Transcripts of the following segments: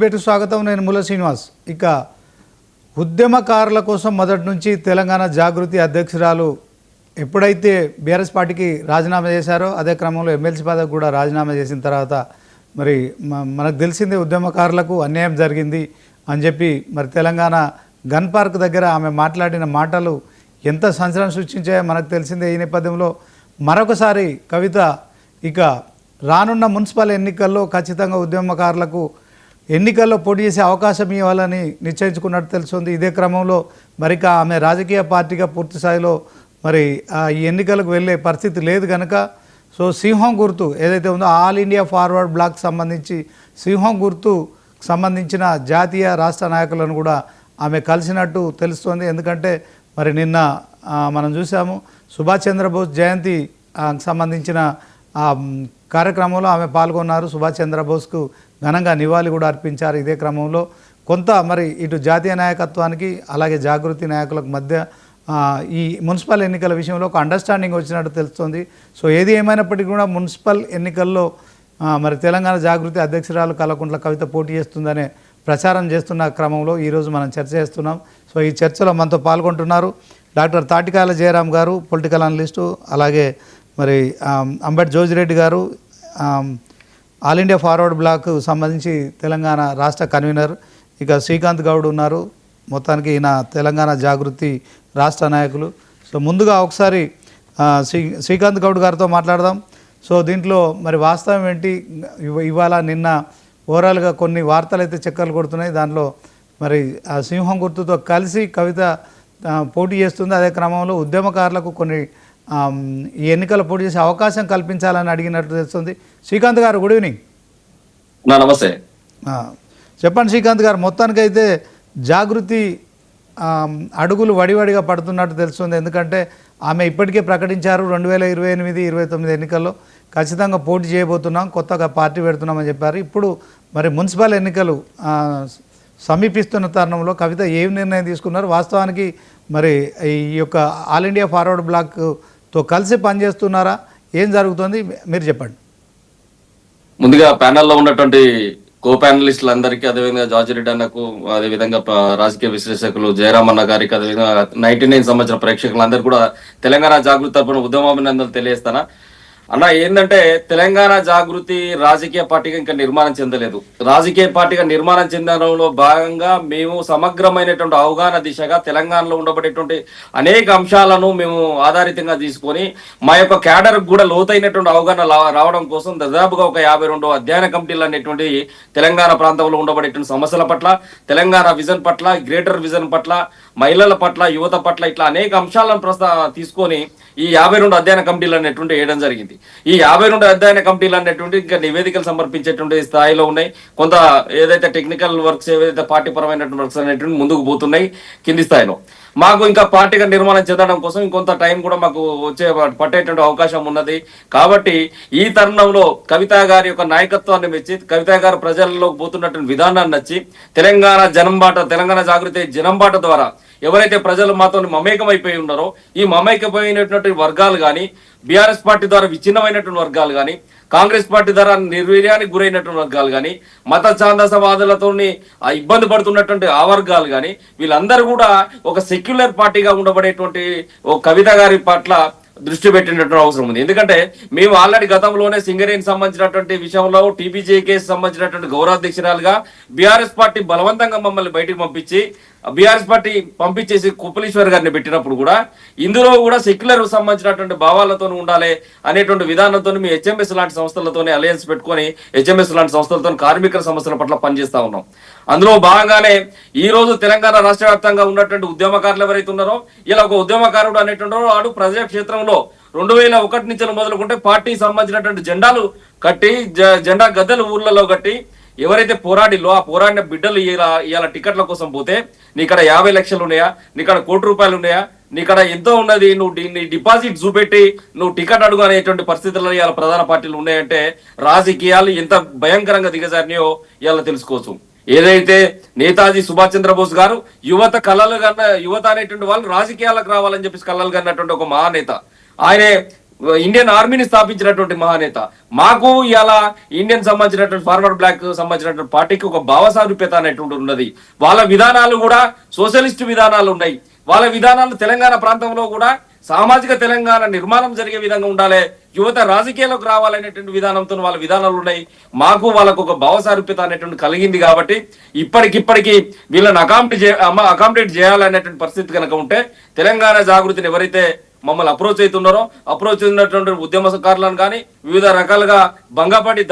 బెట్టు స్వాగతం. నేను ముల శ్రీనివాస్. ఇక ఉద్యమకారుల కోసం మొదటి నుంచి తెలంగాణ జాగృతి అధ్యక్షురాలు ఎప్పుడైతే బీఆర్ఎస్ పార్టీకి రాజీనామా చేశారో అదే క్రమంలో ఎమ్మెల్సీ పదవికి కూడా రాజీనామా చేసిన తర్వాత మరి మనకు తెలిసిందే ఉద్యమకారులకు అన్యాయం జరిగింది అని చెప్పి మరి తెలంగాణ గన్ పార్క్ దగ్గర ఆమె మాట్లాడిన మాటలు ఎంత సంచలనం సృష్టించాయో మనకు తెలిసిందే. ఈ నేపథ్యంలో మరొకసారి కవిత ఇక రానున్న మున్సిపల్ ఎన్నికల్లో ఖచ్చితంగా ఉద్యమకారులకు ఎన్నికల్లో పోటీ చేసే అవకాశం ఇవ్వాలని నిశ్చయించుకున్నట్టు తెలుస్తుంది. ఇదే క్రమంలో మరి ఆమె రాజకీయ పార్టీగా పూర్తి స్థాయిలో మరి ఈ ఎన్నికలకు వెళ్ళే పరిస్థితి లేదు కనుక సో సింహం గుర్తు ఏదైతే ఉందో ఆల్ ఇండియా ఫార్వర్డ్ బ్లాక్ సంబంధించి సింహం గుర్తు సంబంధించిన జాతీయ రాష్ట్ర నాయకులను కూడా ఆమె కలిసినట్టు తెలుస్తోంది. ఎందుకంటే మరి నిన్న మనం చూసాము సుభాష్ చంద్రబోస్ జయంతి సంబంధించిన కార్యక్రమంలో ఆమె పాల్గొన్నారు. సుభాష్ చంద్రబోస్కు ఘనంగా నివాళి కూడా అర్పించారు. ఇదే క్రమంలో కొంత మరి ఇటు జాతీయ నాయకత్వానికి అలాగే జాగృతి నాయకులకు మధ్య ఈ మున్సిపల్ ఎన్నికల విషయంలో ఒక అండర్స్టాండింగ్ వచ్చినట్టు తెలుస్తుంది. సో ఏది ఏమైనప్పటికీ కూడా మున్సిపల్ ఎన్నికల్లో మరి తెలంగాణ జాగృతి అధ్యక్షురాలు కల్వకుంట్ల కవిత పోటీ చేస్తుందనే ప్రచారం చేస్తున్న క్రమంలో ఈరోజు మనం చర్చ చేస్తున్నాం. సో ఈ చర్చలో మనతో పాల్గొంటున్నారు డాక్టర్ తాటికాయల జయరాం గారు, పొలిటికల్ అనలిస్టు, అలాగే మరి అంబటి జోజిరెడ్డి గారు, ఆల్ ఇండియా ఫార్వర్డ్ బ్లాక్ సంబంధించి తెలంగాణ రాష్ట్ర కన్వీనర్, ఇక శ్రీకాంత్ గౌడ్ ఉన్నారు. మొత్తానికి ఈయన తెలంగాణ జాగృతి రాష్ట్ర నాయకులు. సో ముందుగా ఒకసారి శ్రీకాంత్ గౌడ్ గారితో మాట్లాడదాం. సో దీంట్లో మరి వాస్తవం ఏంటి, ఇవాళ నిన్న ఓవరాల్గా కొన్ని వార్తలు అయితే చక్కర్లు కొడుతున్నాయి. దాంట్లో మరి సింహం గుర్తుతో కలిసి కవిత పోటీ చేస్తుంది. అదే క్రమంలో ఉద్యమకారులకు కొన్ని ఈ ఎన్నికల పోటీ చేసే అవకాశం కల్పించాలని అడిగినట్టు తెలుస్తుంది. శ్రీకాంత్ గారు, గుడ్ ఈవినింగ్. నమస్తే. చెప్పండి శ్రీకాంత్ గారు, మొత్తానికైతే జాగృతి అడుగులు వడివడిగా పడుతున్నట్టు తెలుస్తుంది. ఎందుకంటే ఆమె ఇప్పటికే ప్రకటించారు 2028-29 ఎన్నికల్లో ఖచ్చితంగా పోటీ చేయబోతున్నాం, కొత్తగా పార్టీ పెడుతున్నామని చెప్పారు. ఇప్పుడు మరి మున్సిపల్ ఎన్నికలు సమీపిస్తున్న తరుణంలో కవిత ఏం నిర్ణయం తీసుకున్నారు? వాస్తవానికి మరి ఈ యొక్క ఆల్ ఇండియా ఫార్వర్డ్ బ్లాక్తో కలిసి పనిచేస్తున్నారా? ఏం జరుగుతుంది మీరు చెప్పండి. ముందుగా ప్యానెల్లో ఉన్నటువంటి కో ప్యానలిస్టులందరికీ, అదేవిధంగా జార్జ్ రెడ్డి అన్నకు, అదేవిధంగా రాజకీయ విశ్లేషకులు జయరామ్ అన్న గారికి, అదేవిధంగా 99 సంవత్సర ప్రేక్షకులందరూ కూడా తెలంగాణ జాగృతి తరపున ఉద్యమాభినందనలు తెలియజేస్తానా. అన్న, ఏంటంటే తెలంగాణ జాగృతి రాజకీయ పార్టీగా ఇంకా నిర్మాణం చెందలేదు. రాజకీయ పార్టీగా నిర్మాణం చెందడంలో భాగంగా మేము సమగ్రమైనటువంటి అవగాహన దిశగా తెలంగాణలో ఉండబడేటువంటి అనేక అంశాలను మేము ఆధారితంగా తీసుకొని మా యొక్క క్యాడర్ కూడా లోతైనటువంటి అవగాహన రావడం కోసం దాదాపుగా ఒక 52 అధ్యయన కమిటీలు అనేటువంటి తెలంగాణ ప్రాంతంలో ఉండబడేటువంటి సమస్యల పట్ల, తెలంగాణ విజన్ పట్ల, గ్రేటర్ విజన్ పట్ల, మహిళల పట్ల, యువత పట్ల ఇట్లా అనేక అంశాలను తీసుకొని ఈ 52 అధ్యయన కమిటీలు అనేటువంటి వేయడం జరిగింది. ఈ 52 అధ్యయన కమిటీలు అనేటువంటి ఇంకా నివేదికలు సమర్పించేటువంటి స్థాయిలో ఉన్నాయి. కొంత ఏదైతే టెక్నికల్ వర్క్స్, ఏదైతే పార్టీ పరమైనటువంటి వర్క్స్ అనేటువంటి ముందుకు పోతున్నాయి కింది స్థాయిలో. మాకు ఇంకా పార్టీగా నిర్మాణం చెందడం కోసం ఇంకొంత టైం కూడా మాకు పట్టేటువంటి అవకాశం ఉన్నది. కాబట్టి ఈ తరుణంలో కవిత గారి యొక్క నాయకత్వాన్ని మెచ్చి, కవిత గారు ప్రజల్లోకి పోతున్నటువంటి విధానాన్ని నచ్చి, తెలంగాణ జాగృతి జనంబాట ద్వారా ఎవరైతే ప్రజలు మాతో మమేకమైపోయి ఉన్నారో ఈ మమేకమైనటువంటి వర్గాలు కానీ, బీఆర్ఎస్ పార్టీ ద్వారా విచ్ఛిన్నమైనటువంటి వర్గాలు కానీ, కాంగ్రెస్ పార్టీ ద్వారా నిర్వీర్యానికి గురైనటువంటి వర్గాలు కానీ, మత ఛాందసవాదులతో ఇబ్బంది పడుతున్నటువంటి ఆ వర్గాలు కానీ, వీళ్ళందరూ కూడా ఒక సెక్యులర్ పార్టీగా ఉండబడేటువంటి ఓ కవిత గారి పట్ల దృష్టి పెట్టినటువంటి అవసరం ఉంది. ఎందుకంటే మేము ఆల్రెడీ గతంలోనే సింగరేణి సంబంధించినటువంటి విషయంలో టీబీజే కేసు సంబంధించినటువంటి గౌరవాధ్యక్షురాలుగా బీఆర్ఎస్ పార్టీ బలవంతంగా మమ్మల్ని బయటికి పంపించి, బీఆర్ఎస్ పార్టీ పంపించేసి కుప్పలీశ్వర్ గారిని పెట్టినప్పుడు కూడా ఇందులో కూడా సెక్యులర్ సంబంధించినటువంటి భావాలతో ఉండాలి అనేటువంటి విధానంతో మేము హెచ్ఎంఎస్ లాంటి సంస్థలతోనే అలయన్స్ పెట్టుకొని హెచ్ఎంఎస్ లాంటి సంస్థలతో కార్మికుల సమస్యల పట్ల పనిచేస్తా ఉన్నాం. అందులో భాగంగానే ఈ రోజు తెలంగాణ రాష్ట్ర వ్యాప్తంగా ఉన్నటువంటి ఉద్యమకారులు ఎవరైతే ఉన్నారో, ఇలా ఒక ఉద్యమకారుడు అనేటువంటి వాడు ప్రజాక్షేత్రంలో 2001 నుంచి మొదలుకుంటే పార్టీ సంబంధించినటువంటి జెండాలు కట్టి, జెండా గద్దెలు ఊర్లలో కట్టి ఎవరైతే పోరాడిలో ఆ పోరాడిన బిడ్డలు ఇవాళ టికెట్ల కోసం పోతే, నీకడ 50 లక్షలు ఉన్నాయా, నీకడ 1 కోటి రూపాయలు ఉన్నాయా, నీకడ ఎంతో ఉన్నది, నువ్వు నీ డిపాజిట్ చూపెట్టి నువ్వు టికెట్ అడుగు అనేటువంటి పరిస్థితుల్లో ఇవాళ ప్రధాన పార్టీలు ఉన్నాయంటే రాజకీయాలు ఎంత భయంకరంగా దిగజారినాయో ఇవాళ తెలుసుకోవచ్చు. ఏదైతే నేతాజీ సుభాష్ చంద్రబోస్ గారు యువత అనేటువంటి వాళ్ళు రాజకీయాలకు రావాలని చెప్పేసి కలలు కన్నటువంటి ఒక మహానేత. ఆయనే ఇండియన్ ఆర్మీని స్థాపించినటువంటి మహానేత. మాకు ఇలా ఇండియన్ సంబంధించినటువంటి ఫార్వర్డ్ బ్లాక్ సంబంధించినటువంటి పార్టీకి ఒక భావసారూప్యత అనేటువంటి ఉన్నది. వాళ్ళ విధానాలు కూడా సోషలిస్ట్ విధానాలు ఉన్నాయి. వాళ్ళ విధానాలు తెలంగాణ ప్రాంతంలో కూడా సామాజిక తెలంగాణ నిర్మాణం జరిగే విధంగా ఉండాలి, యువత రాజకీయాలకు రావాలనేటువంటి విధానంతో వాళ్ళ విధానాలు ఉన్నాయి. మాకు వాళ్ళకు ఒక భావసారూప్యత అనేటువంటి కలిగింది కాబట్టి ఇప్పటికిప్పటికీ వీళ్ళని అకామిడేట్ చేయాలనేటువంటి పరిస్థితి కనుక ఉంటే తెలంగాణ జాగృతిని ఎవరైతే మమ్మల్ని అప్రోచ్ అవుతున్నారో అప్రోచ్ అయినటువంటి ఉద్యమకారులను కానీ వివిధ రకాలుగా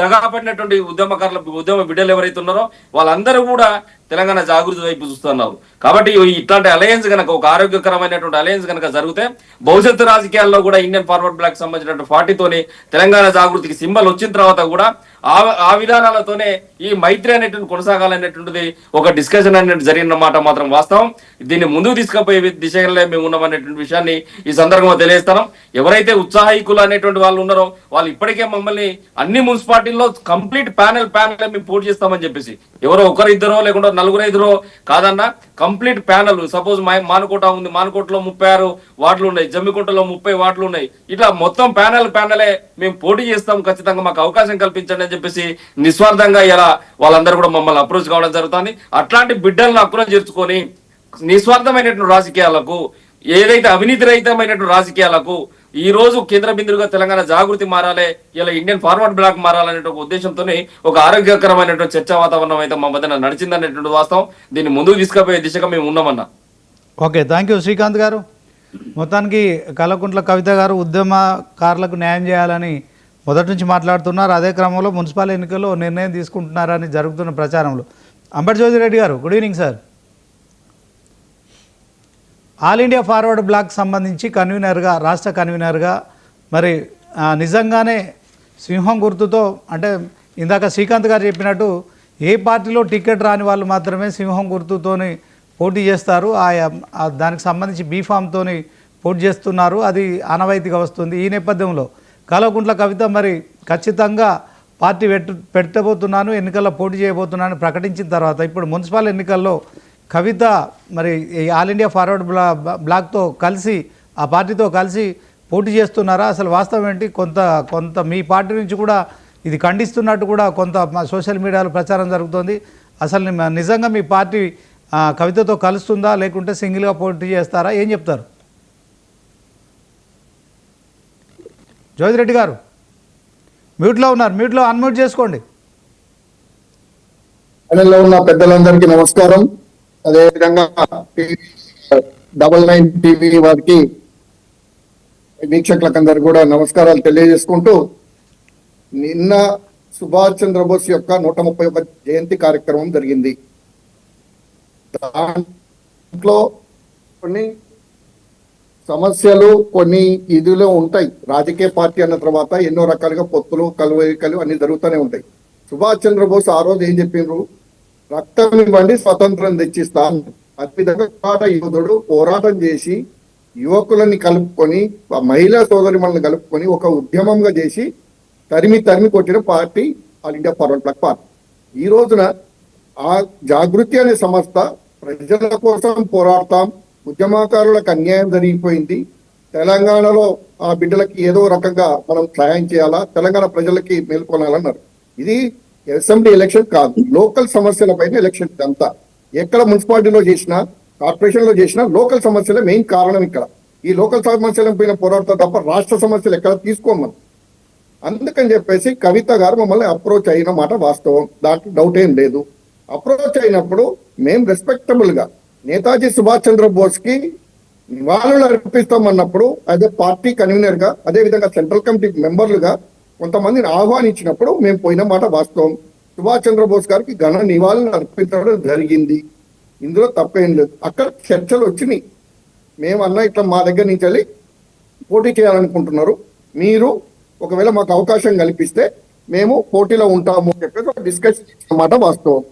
దగాపడినటువంటి ఉద్యమ బిడ్డలు ఎవరైతే ఉన్నారో వాళ్ళందరూ కూడా తెలంగాణ జాగృతి వైపు చూస్తున్నారు. కాబట్టి ఇట్లాంటి అలయన్స్ కనుక ఒక ఆరోగ్యకరమైనటువంటి అలయన్స్ కనుక జరిగితే భవిష్యత్తు రాజకీయాల్లో కూడా ఇండియన్ ఫార్వర్డ్ బ్లాక్ సంబంధించినటువంటి పార్టీతోని తెలంగాణ జాగృతికి సింబల్ వచ్చిన తర్వాత కూడా ఆ విధానాలతోనే ఈ మైత్రి అనేటువంటి కొనసాగాలనేటువంటిది ఒక డిస్కషన్ అనేది జరిగిన మాట మాత్రం వాస్తవం. దీన్ని ముందుకు తీసుకుపోయే దిశలో మేము ఉన్నామనేటువంటి విషయాన్ని ఈ సందర్భంగా తెలియజేస్తాం. ఎవరైతే ఉత్సాహికులు అనేటువంటి వాళ్ళు ఉన్నారో వాళ్ళు ఇప్పటికే మమ్మల్ని అన్ని మున్సిపాలిటీల్లో కంప్లీట్ ప్యానెల్ మేము పోటీ చేస్తామని చెప్పేసి ఎవరో ఒకరిద్దరో లేకుండా నలుగురైదురో కాదన్నా కంప్లీట్ ప్యానెల్. సపోజ్ మానుకోట ఉంది, మానుకోటలో 36 వార్డులు ఉన్నాయి, జమ్మికుంటలో 30 వార్డులు ఉన్నాయి. ఇట్లా మొత్తం ప్యానెలే మేము పోటీ చేస్తాం, ఖచ్చితంగా మాకు అవకాశం కల్పించండి అని చెప్పేసి నిస్వార్థంగా ఇలా వాళ్ళందరూ కూడా మమ్మల్ని అప్రోచ్ కావడం జరుగుతుంది. అట్లాంటి బిడ్డలను అక్కున చేర్చుకొని నిస్వార్థమైనటువంటి రాజకీయాలకు, ఏదైతే అవినీతి రహితమైనటువంటి రాజకీయాలకు ఈ రోజు కేంద్ర బిందువుగా తెలంగాణ జాగృతి మారాలి, ఇలా ఇండియన్ ఫార్వర్డ్ బ్లాక్ మారాలనే ఒక ఉద్దేశంతో ఒక ఆరోగ్యకరమైనటువంటి చర్చా వాతావరణం అయితే మా మధ్యన నడిచిందనేటువంటి వాస్తవం. దీన్ని ముందుకు తీసుకుపోయే దిశగా మేము ఉన్నామన్నా. ఓకే, థ్యాంక్ యూ శ్రీకాంత్ గారు. మొత్తానికి కల్వకుంట్ల కవిత గారు ఉద్యమకారులకు న్యాయం చేయాలని మొదటి నుంచి మాట్లాడుతున్నారు. అదే క్రమంలో మున్సిపల్ ఎన్నికల్లో నిర్ణయం తీసుకుంటున్నారని జరుగుతున్న ప్రచారంలో. అంబటి జ్యోతిరెడ్డి గారు, good evening sir. All India forward bloc సంబంధించి కన్వీనర్గా, రాష్ట్ర కన్వీనర్గా మరి నిజంగానే సింహం గుర్తుతో, అంటే ఇందాక శ్రీకాంత్ గారు చెప్పినట్టు ఏ పార్టీలో టికెట్ రాని వాళ్ళు మాత్రమే సింహం గుర్తుతోని పోటీ చేస్తారు, దానికి సంబంధించి బీఫామ్తోని పోటీ చేస్తున్నారు, అది ఆనవాయితీగా వస్తుంది. ఈ నేపథ్యంలో కల్వకుంట్ల కవిత మరి ఖచ్చితంగా పార్టీ పెట్టబోతున్నాను, ఎన్నికల్లో పోటీ చేయబోతున్నాను ప్రకటించిన తర్వాత ఇప్పుడు మున్సిపల్ ఎన్నికల్లో కవిత మరి ఆల్ ఇండియా ఫార్వర్డ్ బ్లాక్తో కలిసి, ఆ పార్టీతో కలిసి పోటీ చేస్తున్నారా? అసలు వాస్తవం ఏంటి? కొంత మీ పార్టీ నుంచి కూడా ఇది ఖండిస్తున్నట్టు కూడా కొంత సోషల్ మీడియాలో ప్రచారం జరుగుతోంది. అసలు నిజంగా మీ పార్టీ కవితతో కలుస్తుందా, లేకుంటే సింగిల్గా పోటీ చేస్తారా? ఏం చెప్తారు? జ్యోతిరెడ్డి గారు మ్యూట్లో ఉన్నారు, మ్యూట్లో అన్మ్యూట్ చేసుకోండి. ఉన్న పెద్దలందరికీ నమస్కారం. అదేవిధంగా 99 టీవీ వారికి వీక్షకులకందరూ కూడా నమస్కారాలు తెలియజేసుకుంటూ, నిన్న సుభాష్ చంద్రబోస్ యొక్క 131 జయంతి కార్యక్రమం జరిగింది. దాంట్లో కొన్ని సమస్యలు, కొన్ని ఇదిలో ఉంటాయి. రాజకీయ పార్టీ అన్న తర్వాత ఎన్నో రకాలుగా పొత్తులు, కలువైకలు అన్ని జరుగుతూనే ఉంటాయి. సుభాష్ చంద్రబోస్ ఆ రోజు ఏం చెప్పిండ్రు? రక్తం ఇవ్వండి, స్వతంత్రం తెచ్చిస్తాను. అదేవిధంగా పోరాట యోధుడు పోరాటం చేసి యువకులని కలుపుకొని, మహిళా సోదరిమణులను కలుపుకొని ఒక ఉద్యమంగా చేసి తరిమి కొట్టిన party all India forward bloc party. ఈ రోజున ఆ జాగృతి అనే సంస్థ ప్రజల కోసం పోరాడతాం, ఉద్యమకారులకు అన్యాయం జరిగిపోయింది, తెలంగాణలో ఆ బిడ్డలకి ఏదో రకంగా మనం సహాయం చేయాలా, తెలంగాణ ప్రజలకి మేల్కొనాలన్నారు. ఇది అసెంబ్లీ ఎలక్షన్ కాదు, లోకల్ సమస్యల పైన ఎలక్షన్. అంతా ఎక్కడ మున్సిపాలిటీలో చేసినా, కార్పొరేషన్ లో చేసినా లోకల్ సమస్యలే మెయిన్ కారణం. ఇక్కడ ఈ లోకల్ సమస్యల పైన పోరాడతాం తప్ప రాష్ట్ర సమస్యలు ఎక్కడ తీసుకోమని. అందుకని చెప్పేసి కవిత గారు మమ్మల్ని అప్రోచ్ అయిన మాట వాస్తవం, దాంట్లో డౌట్ ఏం లేదు. అప్రోచ్ అయినప్పుడు మేము రెస్పెక్టబుల్ గా నేతాజీ సుభాష్ చంద్రబోస్ కి నివాళులు అర్పిస్తామన్నప్పుడు అదే పార్టీ కన్వీనర్ గా, అదే విధంగా సెంట్రల్ కమిటీ మెంబర్లుగా కొంతమందిని ఆహ్వానించినప్పుడు మేము పోయిన మాట వాస్తవం. సుభాష్ చంద్రబోస్ గారికి ఘన నివాళులు అర్పించడం జరిగింది, ఇందులో తప్పేం లేదు. అక్కడ చర్చలు వచ్చినాయి. మేమన్నా ఇట్లా మా దగ్గర నుంచి వెళ్ళి పోటీ చేయాలనుకుంటున్నారు, మీరు ఒకవేళ మాకు అవకాశం కల్పిస్తే మేము పోటీలో ఉంటాము అని చెప్పేసి డిస్కషన్ చేసిన వాస్తవం.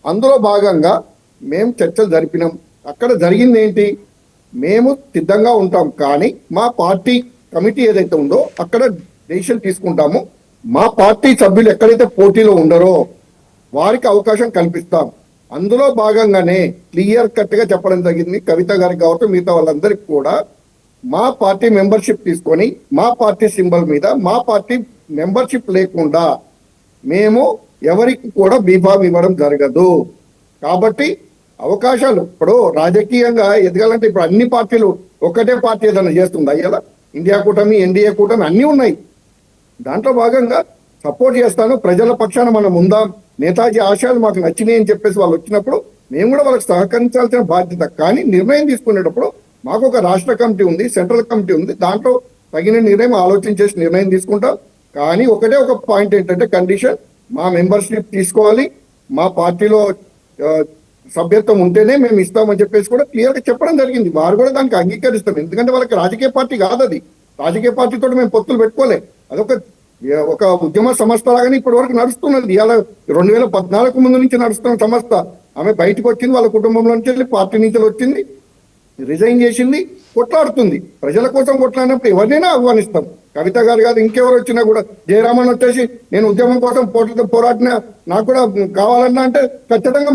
అందులో భాగంగా మేము చర్చలు జరిపినాం. అక్కడ జరిగింది ఏంటి? మేము సిద్ధంగా ఉంటాం, కానీ మా పార్టీ కమిటీ ఏదైతే ఉందో అక్కడ డెసిషన్ తీసుకుంటాము. మా పార్టీ సభ్యులు ఎక్కడైతే పోటీలో ఉండరో వారికి అవకాశం కల్పిస్తాం. అందులో భాగంగానే క్లియర్ కట్ గా చెప్పడం జరిగింది కవిత గారికి కావచ్చు, మిగతా వాళ్ళందరికీ కూడా మా పార్టీ మెంబర్షిప్ తీసుకొని మా పార్టీ సింబల్ మీద మా పార్టీ మెంబర్షిప్ లేకుండా మేము ఎవరికి కూడా బీఫామ్ ఇవ్వడం జరగదు. కాబట్టి అవకాశాలు ఇప్పుడు రాజకీయంగా ఎదగాలంటే ఇప్పుడు అన్ని పార్టీలు ఒకటే పార్టీ ఏదైనా చేస్తుందా? ఇలా ఇండియా కూటమి, ఎన్డీఏ కూటమి అన్నీ ఉన్నాయి. దాంట్లో భాగంగా సపోర్ట్ చేస్తాను. ప్రజల పక్షాన మనం ఉందాం, నేతాజీ ఆశయాలు మాకు నచ్చినాయి అని చెప్పేసి వాళ్ళు వచ్చినప్పుడు మేము కూడా వాళ్ళకి సహకరించాల్సిన బాధ్యత. కానీ నిర్ణయం తీసుకునేటప్పుడు మాకు ఒక రాష్ట్ర కమిటీ ఉంది, సెంట్రల్ కమిటీ ఉంది. దాంట్లో తగిన నిర్ణయం ఆలోచించేసి నిర్ణయం తీసుకుంటాం. కానీ ఒకటే ఒక పాయింట్ ఏంటంటే కండిషన్, మా మెంబర్షిప్ తీసుకోవాలి, మా పార్టీలో సభ్యత్వం ఉంటేనే మేము ఇస్తామని చెప్పేసి కూడా క్లియర్ గా చెప్పడం జరిగింది. వారు కూడా దానికి అంగీకరిస్తాం. ఎందుకంటే వాళ్ళకి రాజకీయ పార్టీ కాదు అది. రాజకీయ పార్టీతో మేము పొత్తులు పెట్టుకోలే. అదొక ఉద్యమ సంస్థ లాగానే ఇప్పటి వరకు నడుస్తున్నది. ఇవాళ 2014 ముందు నుంచి నడుస్తున్న సంస్థ. ఆమె బయటకు వచ్చింది, వాళ్ళ కుటుంబంలో నుంచి వెళ్ళి పార్టీ నుంచి వచ్చింది, రిజైన్ చేసింది, కొట్లాడుతుంది. ప్రజల కోసం కొట్లాడినప్పుడు ఎవరినైనా ఆహ్వానిస్తాం. కవిత గారు కాదు, ఇంకెవరు వచ్చినా కూడా. జయరామన్ వచ్చేసి నేను ఉద్యమం కోసం పోరాడిన, నాకు కూడా కావాలన్నా అంటే ఖచ్చితంగా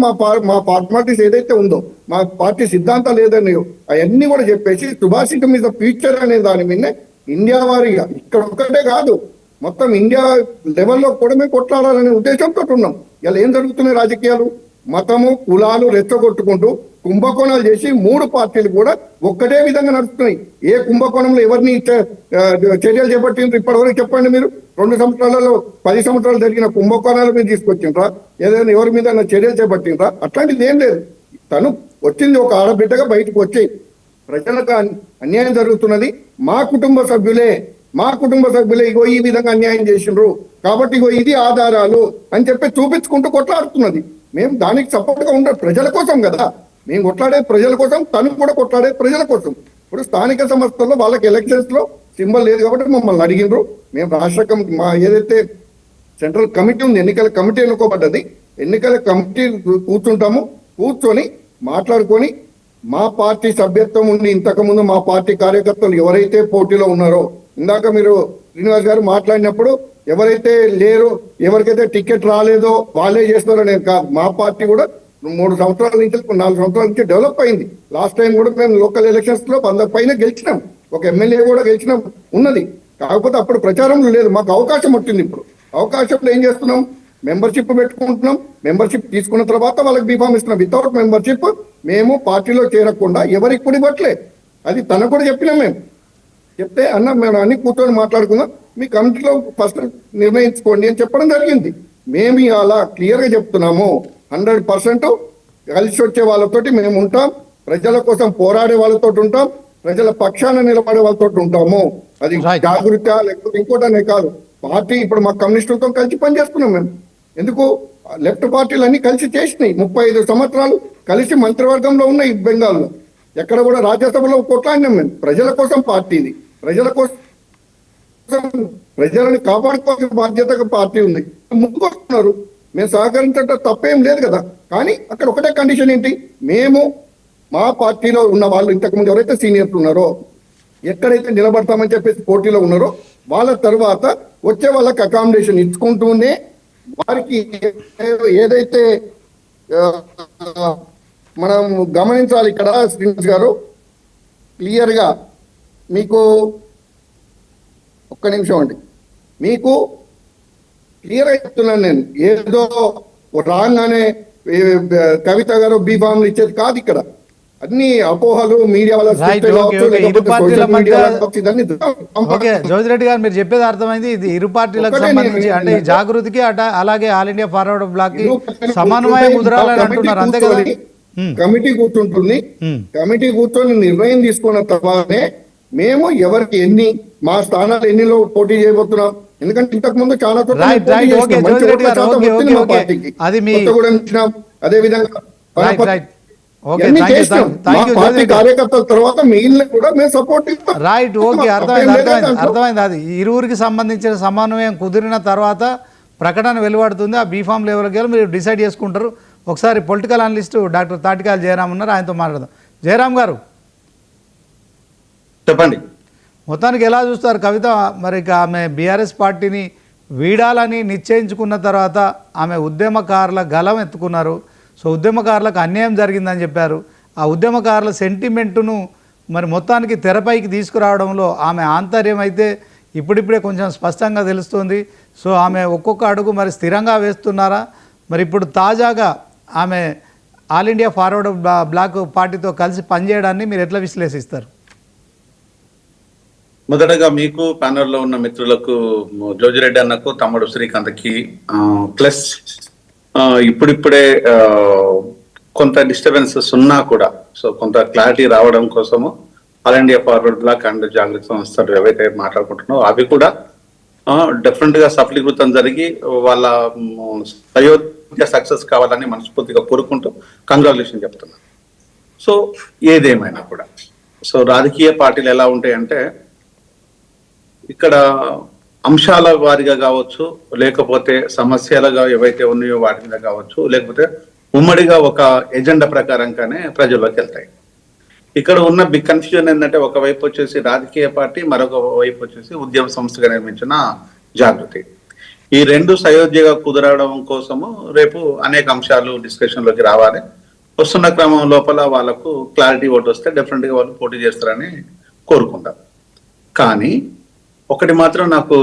మా పార్టీస్ ఏదైతే ఉందో, మా పార్టీ సిద్ధాంతాలు ఏదైనా అవన్నీ కూడా చెప్పేసి సుభాషితం మీద ఫ్యూచర్ అనే దాని మీద ఇండియా వారీగా ఇక్కడ ఒక్కటే కాదు మొత్తం ఇండియా లెవెల్లో కూడా మేము కొట్లాడాలనే ఉద్దేశంతో ఉన్నాం. ఇలా ఏం జరుగుతున్నాయి రాజకీయాలు, మతము కులాలు రెచ్చగొట్టుకుంటూ కుంభకోణాలు చేసి 3 పార్టీలు కూడా ఒక్కటే విధంగా నడుస్తున్నాయి. ఏ కుంభకోణంలో ఎవరిని చర్యలు చేపట్టిండ్రు ఇప్పటివరకు చెప్పండి మీరు? 2 సంవత్సరాలలో 10 సంవత్సరాలు జరిగిన కుంభకోణాల మీద తీసుకొచ్చిండ్రా? ఏదైనా ఎవరి మీద చర్యలు చేపట్టిండ్రా? అట్లాంటిది ఏం లేదు. తను వచ్చింది ఒక ఆడబిడ్డగా బయటకు వచ్చి ప్రజలకు అన్యాయం జరుగుతున్నది, మా కుటుంబ సభ్యులే ఇగో ఈ విధంగా అన్యాయం చేసిండ్రు కాబట్టి ఇగో ఇది ఆధారాలు అని చెప్పి చూపించుకుంటూ కొట్లాడుతున్నది. మేము దానికి సపోర్ట్ గా ఉండే ప్రజల కోసం కదా, మేము కొట్లాడే ప్రజల కోసం, తను కూడా కొట్లాడే ప్రజల కోసం. ఇప్పుడు స్థానిక సంస్థల్లో వాళ్ళకి ఎలక్షన్స్ లో సింబల్ లేదు కాబట్టి మమ్మల్ని అడిగినరు. మేము రాష్ట్ర కమిటీ, మా ఏదైతే సెంట్రల్ కమిటీ ఉంది, ఎన్నికల కమిటీ ఎన్నుకోబడ్డది, ఎన్నికల కమిటీ కూర్చుంటాము, కూర్చొని మాట్లాడుకొని మా పార్టీ సభ్యత్వం ఉండి ఇంతకుముందు మా పార్టీ కార్యకర్తలు ఎవరైతే పోటీలో ఉన్నారో, ఇందాక మీరు శ్రీనివాస్ గారు మాట్లాడినప్పుడు ఎవరైతే లేరో, ఎవరికైతే టికెట్ రాలేదో వాళ్ళే చేస్తారో నేను కాదు. మా పార్టీ కూడా 3 సంవత్సరాల నుంచి 4 సంవత్సరాల నుంచి డెవలప్ అయింది. లాస్ట్ టైం కూడా మేము లోకల్ ఎలక్షన్స్ లో 100 పైన గెలిచినాం, ఒక ఎమ్మెల్యే కూడా గెలిచినాం ఉన్నది. కాకపోతే అప్పుడు ప్రచారంలో లేదు, మాకు అవకాశం వచ్చింది. ఇప్పుడు అవకాశంలో ఏం చేస్తున్నాం, మెంబర్షిప్ పెట్టుకుంటున్నాం. మెంబర్షిప్ తీసుకున్న తర్వాత వాళ్ళకి బీఫామ్ ఇస్తున్నాం. వితౌట్ మెంబర్షిప్ మేము పార్టీలో చేరకుండా ఎవరికి కూడా ఇవ్వట్లే. అది తనకు కూడా చెప్పినాం. మేము చెప్తే అన్న మేము అన్ని కూర్చొని మాట్లాడుకుందాం, మీ కమిటీలో ఫస్ట్ నిర్ణయించుకోండి అని చెప్పడం జరిగింది. మేము అలా క్లియర్ గా చెప్తున్నాము, 100% కలిసి వచ్చే వాళ్ళతోటి మేము ఉంటాం, ప్రజల కోసం పోరాడే వాళ్ళతో ఉంటాం, ప్రజల పక్షాన నిలబడే వాళ్ళతో ఉంటాము. అది జాగృత లేకపోతే ఇంకోటనే కాదు. పార్టీ ఇప్పుడు మా కమ్యూనిస్టులతో కలిసి పనిచేస్తున్నాం మేము. ఎందుకు లెఫ్ట్ పార్టీలు అన్ని కలిసి చేసినాయి. 35 సంవత్సరాలు కలిసి మంత్రివర్గంలో ఉన్నాయి బెంగాల్లో. ఎక్కడ కూడా రాజ్యసభలో కొట్లాడినాం మేము. ప్రజల కోసం పార్టీ ఇది, ప్రజల కోసం ప్రజలను కాపాడుకోవాల్సిన బాధ్యతగా పార్టీ ఉంది. ముందుకు వస్తున్నారు, మేము సహకరించడం తప్పేం లేదు కదా. కానీ అక్కడ ఒకటే కండిషన్ ఏంటి, మేము మా పార్టీలో ఉన్న వాళ్ళు ఇంతకుముందు ఎవరైతే సీనియర్స్ ఉన్నారో, ఎక్కడైతే నిలబడతామని చెప్పేసి పోటీలో ఉన్నారో వాళ్ళ తర్వాత వచ్చే వాళ్ళకి అకామిడేషన్ ఇచ్చుకుంటూనే వారికి ఏదైతే మనం గమనించాలి ఇక్కడ శ్రీనివాస్ గారు, క్లియర్గా మీకు ఒక్క నిమిషం అండి, మీకు క్లియర్గా చెప్తున్నాను నేను. ఏదో రాగానే కవిత గారు బీఫామ్లు ఇచ్చేది కాదు. ఇక్కడ అన్ని అపోహలు మీడియా వల్ల. జ్యోతిరెడ్డి గారు మీరు చెప్పేది అర్థమైంది. ఇది ఇరు పార్టీలకు సంబంధించి అంటే ఈ జాగృతికి అలాగే ఆల్ ఇండియా ఫార్వర్డ్ బ్లాక్ కి సమన్వయం కుదరాలని అంటున్నారు, అంతే కదా? కమిటీ కూర్చుంటుంది, కమిటీ కూర్చొని నిర్ణయం తీసుకున్న తర్వాతనే మేము ఎవరికి ఎన్ని మా స్థానాలు ఎన్నిలో పోటీ చేయబోతున్నాం. ఎందుకంటే ఇంతకు ముందు చాలా అదే విధంగా కార్యకర్తల తర్వాత మిగిలిన కూడా మేము సపోర్ట్ ఇస్తాం. రైట్, ఓకే, అర్థమైంది. అది ఇరువురికి సంబంధించిన సమన్వయం కుదిరిన తర్వాత ప్రకటన వెలువడుతుంది. ఆ బీఫామ్ లెవెల్కి మీరు డిసైడ్ చేసుకుంటారు. ఒకసారి పొలిటికల్ అనలిస్ట్ డాక్టర్ తాటికాయల జయరామ్ ఉన్నారు, ఆయనతో మాట్లాడదాం. జయరామ్ గారు చెప్పండి. మొత్తానికి ఎలా చూస్తారు కవిత? మరి ఆమె బీఆర్ఎస్ పార్టీని వీడాలని నిశ్చయించుకున్న తర్వాత ఆమె ఉద్యమకారుల గలం ఎత్తుకున్నారు. సో ఉద్యమకారులకు అన్యాయం జరిగిందని చెప్పారు. ఆ ఉద్యమకారుల సెంటిమెంటును మరి మొత్తానికి తెరపైకి తీసుకురావడంలో ఆమె ఆంతర్యం అయితే ఇప్పుడిప్పుడే కొంచెం స్పష్టంగా తెలుస్తుంది. సో ఆమె ఒక్కొక్క అడుగు మరి స్థిరంగా వేస్తున్నారా, మరి ఇప్పుడు తాజాగా ఆమె ఆల్ ఇండియా ఫార్వర్డ్ బ్లాక్ పార్టీతో కలిసి పనిచేయడాన్ని మీరు ఎట్లా విశ్లేషిస్తారు? మొదటగా మీకు ప్యానెల్లో ఉన్న మిత్రులకు, జోజిరెడ్డి అన్నకు, తమ్ముడు శ్రీకాంత్కి, ప్లస్ ఇప్పుడిప్పుడే కొంత డిస్టర్బెన్సెస్ ఉన్నా కూడా సో కొంత క్లారిటీ రావడం కోసము all India forward block and Jagruti సంస్థలు ఏవైతే మాట్లాడుకుంటున్నారో అవి కూడా డెఫినెట్ గా సఫలీకృతం జరిగి వాళ్ళ అయోధ్య సక్సెస్ కావాలని మనస్ఫూర్తిగా కోరుకుంటూ కంగ్రాచులేషన్ చెప్తున్నాను. సో ఏదేమైనా కూడా సో రాజకీయ పార్టీలు ఎలా ఉంటాయంటే ఇక్కడ అంశాల వారిగా కావచ్చు, లేకపోతే సమస్యలుగా ఏవైతే ఉన్నాయో వాటి మీద కావచ్చు, లేకపోతే ఉమ్మడిగా ఒక ఎజెండా ప్రకారంగానే ప్రజల్లోకి వెళ్తాయి. ఇక్కడ ఉన్న బిగ్ కన్ఫ్యూజన్ ఏంటంటే ఒకవైపు వచ్చేసి రాజకీయ పార్టీ, మరొక వైపు వచ్చేసి ఉద్యమ సంస్థగా నిర్మించిన జాగృతి. ఈ రెండు సయోధ్యగా కుదరడం కోసము రేపు అనేక అంశాలు డిస్కషన్ లోకి రావాలి. వస్తున్న క్రమం లోపల వాళ్ళకు క్లారిటీ ఓటు వస్తే డెఫినెట్ గా వాళ్ళు పోటీ చేస్తారని కోరుకుంటారు. కానీ ఒకటి మాత్రం నాకు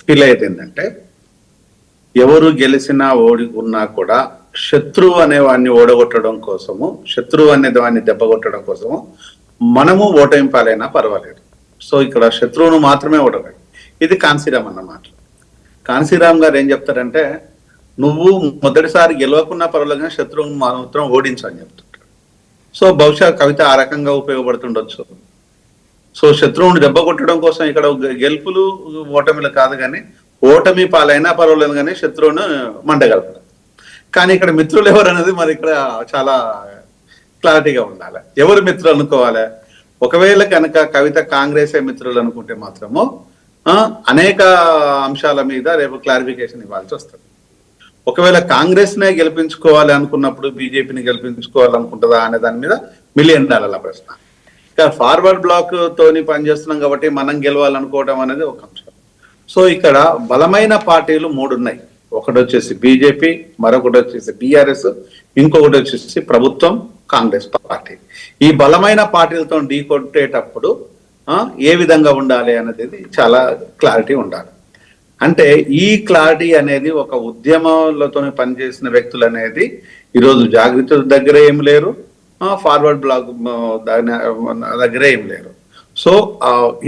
ఫీల్ అయ్యేది ఏంటంటే ఎవరు గెలిచినా ఓడి ఉన్నా కూడా శత్రువు అనే వాడిని ఓడగొట్టడం కోసము, శత్రువు అనే దాన్ని దెబ్బగొట్టడం కోసము మనము ఓటమి పాలైనా పర్వాలేదు. సో ఇక్కడ శత్రువును మాత్రమే ఓడగలి. ఇది కాన్సీరామ్ అన్నమాట. కాన్సీరామ్ గారు ఏం చెప్తారంటే నువ్వు మొదటిసారి గెలవకున్నా పర్వాలేదు కానీ శత్రువును మాత్రం ఓడించు అని చెప్తుంటారు. సో బహుశా కవిత ఆ రకంగా ఉపయోగపడుతుండొచ్చు. సో శత్రువుని దెబ్బ కొట్టడం కోసం ఇక్కడ గెలుపులు ఓటమిలు కాదు, కానీ ఓటమి పాలైనా పర్వాలేదు కానీ శత్రువును మండగలుగుతారు. కానీ ఇక్కడ మిత్రులు ఎవరు అనేది మరి ఇక్కడ చాలా క్లారిటీగా ఉండాలి. ఎవరు మిత్రులు అనుకోవాలి? ఒకవేళ కనుక కవిత కాంగ్రెసే మిత్రులు అనుకుంటే మాత్రము అనేక అంశాల మీద రేపు క్లారిఫికేషన్ ఇవ్వాల్సి వస్తుంది. ఒకవేళ కాంగ్రెస్ నే గెలిపించుకోవాలి అనుకున్నప్పుడు బీజేపీని గెలిపించుకోవాలనుకుంటుందా అనే దాని మీద $1,000,000 ప్రశ్న. ఇక ఫార్వర్డ్ బ్లాక్ తోని పనిచేస్తున్నాం కాబట్టి మనం గెలవాలనుకోవడం అనేది ఒక అంశం. సో ఇక్కడ బలమైన పార్టీలు 3 ఉన్నాయి. ఒకటి వచ్చేసి బీజేపీ, మరొకటి వచ్చేసి బీఆర్ఎస్, ఇంకొకటి వచ్చేసి ప్రభుత్వం, కాంగ్రెస్ పార్టీ. ఈ బలమైన పార్టీలతో ఢీ కొట్టేటప్పుడు ఏ విధంగా ఉండాలి అనేది చాలా క్లారిటీ ఉండాలి. అంటే ఈ క్లారిటీ అనేది ఒక ఉద్యమంలతో పనిచేసిన వ్యక్తులు అనేది ఈరోజు జాగృతి దగ్గర ఏం లేరు, ఫార్వర్డ్ బ్లాక్ దగ్గరే ఏం లేరు. సో